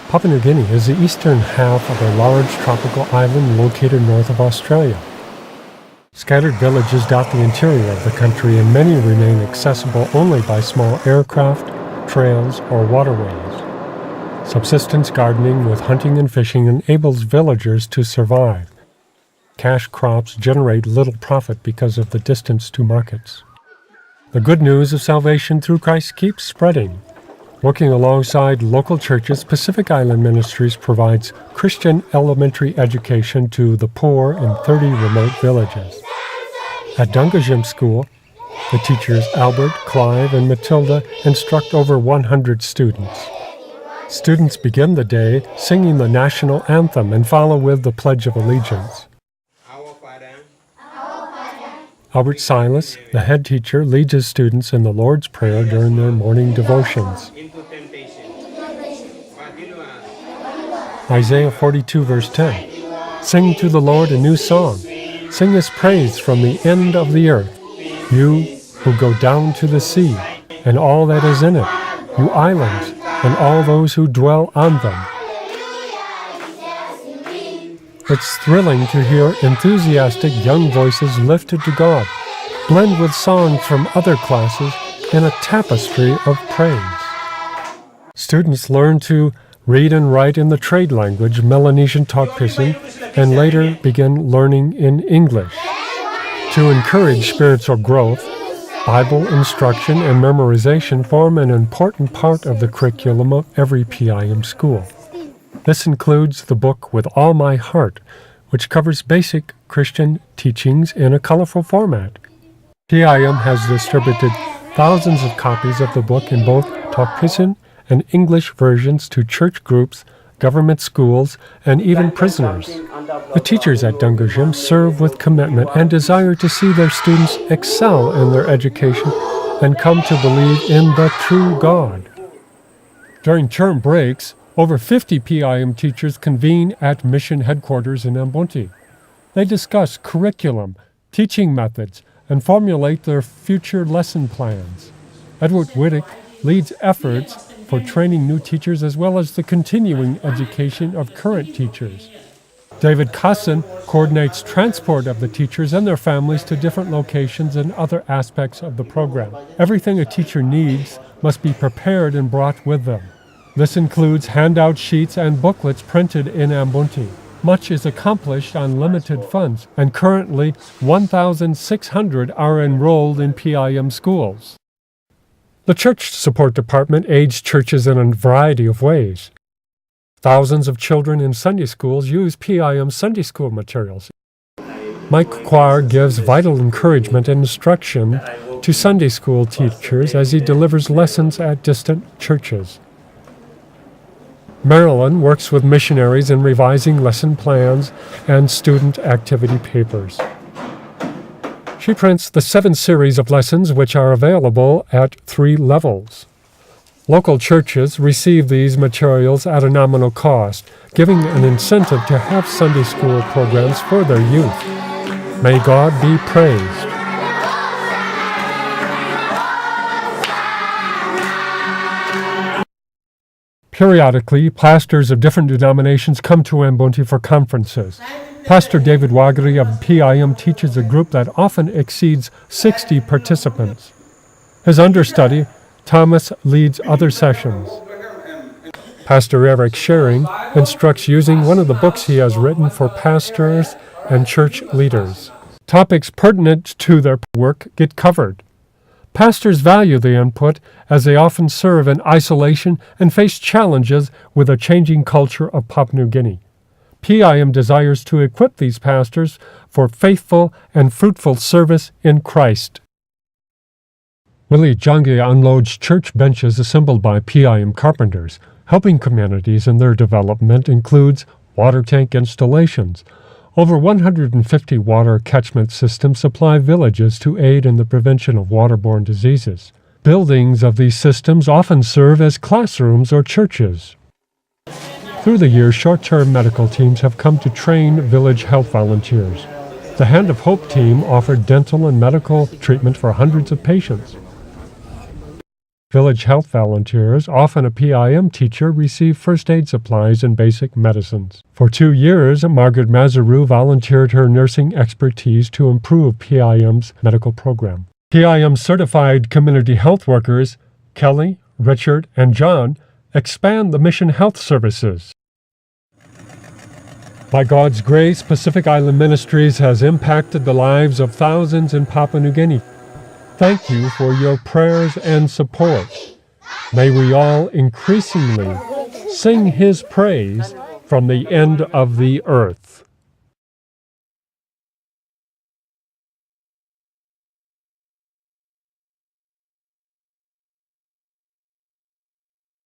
Papua New Guinea is the eastern half of a large tropical island located north of Australia. Scattered villages dot the interior of the country, and many remain accessible only by small aircraft, trails, or waterways. Subsistence gardening with hunting and fishing enables villagers to survive. Cash crops generate little profit because of the distance to markets. The good news of salvation through Christ keeps spreading. Working alongside local churches, Pacific Island Ministries provides Christian elementary education to the poor in 30 remote villages. At Dungajim School, the teachers Albert, Clive, and Matilda instruct over 100 students. Students begin the day singing the national anthem and follow with the Pledge of Allegiance. Albert Silas, the head teacher, leads his students in the Lord's Prayer during their morning devotions. Isaiah 42, verse 10. Sing to the Lord a new song. Sing his praise from the end of the earth. You who go down to the sea, and all that is in it, you islands, and all those who dwell on them. It's thrilling to hear enthusiastic young voices lifted to God, blend with songs from other classes in a tapestry of praise. Students learn to read and write in the trade language Melanesian Tokpisin, and later begin learning in English. To encourage spiritual growth, Bible instruction and memorization form an important part of the curriculum of every PIM school. This includes the book With All My Heart, which covers basic Christian teachings in a colorful format. PIM has distributed thousands of copies of the book in both Tokpisin and English versions to church groups, government schools, and even prisoners. The teachers at Dungajim serve with commitment and desire to see their students excel in their education and come to believe in the true God. During term breaks, over 50 PIM teachers convene at mission headquarters in Ambonte. They discuss curriculum, teaching methods, and formulate their future lesson plans. Edward Whittick leads efforts for training new teachers as well as the continuing education of current teachers. David Cosson coordinates transport of the teachers and their families to different locations and other aspects of the program. Everything a teacher needs must be prepared and brought with them. This includes handout sheets and booklets printed in Ambonte. Much is accomplished on limited funds, and currently 1,600 are enrolled in PIM schools. The Church Support Department aids churches in a variety of ways. Thousands of children in Sunday schools use PIM Sunday school materials. Mike Quire gives vital encouragement and instruction to Sunday school teachers as he delivers lessons at distant churches. Marilyn works with missionaries in revising lesson plans and student activity papers. She prints the 7 series of lessons which are available at 3 levels. Local churches receive these materials at a nominal cost, giving an incentive to have Sunday school programs for their youth. May God be praised. Periodically, pastors of different denominations come to Ambonte for conferences. Pastor David Wagri of PIM teaches a group that often exceeds 60 participants. His understudy, Thomas, leads other sessions. Pastor Eric Schering instructs using one of the books he has written for pastors and church leaders. Topics pertinent to their work get covered. Pastors value the input as they often serve in isolation and face challenges with a changing culture of Papua New Guinea. PIM desires to equip these pastors for faithful and fruitful service in Christ. Willie Jange unloads church benches assembled by PIM carpenters. Helping communities in their development includes water tank installations. Over 150 water catchment systems supply villages to aid in the prevention of waterborne diseases. Buildings of these systems often serve as classrooms or churches. Through the years, short-term medical teams have come to train village health volunteers. The Hand of Hope team offered dental and medical treatment for hundreds of patients. Village health volunteers, often a PIM teacher, receive first aid supplies and basic medicines. For 2 years, Margaret Mazaru volunteered her nursing expertise to improve PIM's medical program. PIM certified community health workers, Kelly, Richard, and John, expand the mission health services. By God's grace, Pacific Island Ministries has impacted the lives of thousands in Papua New Guinea. Thank you for your prayers and support. May we all increasingly sing His praise from the end of the earth.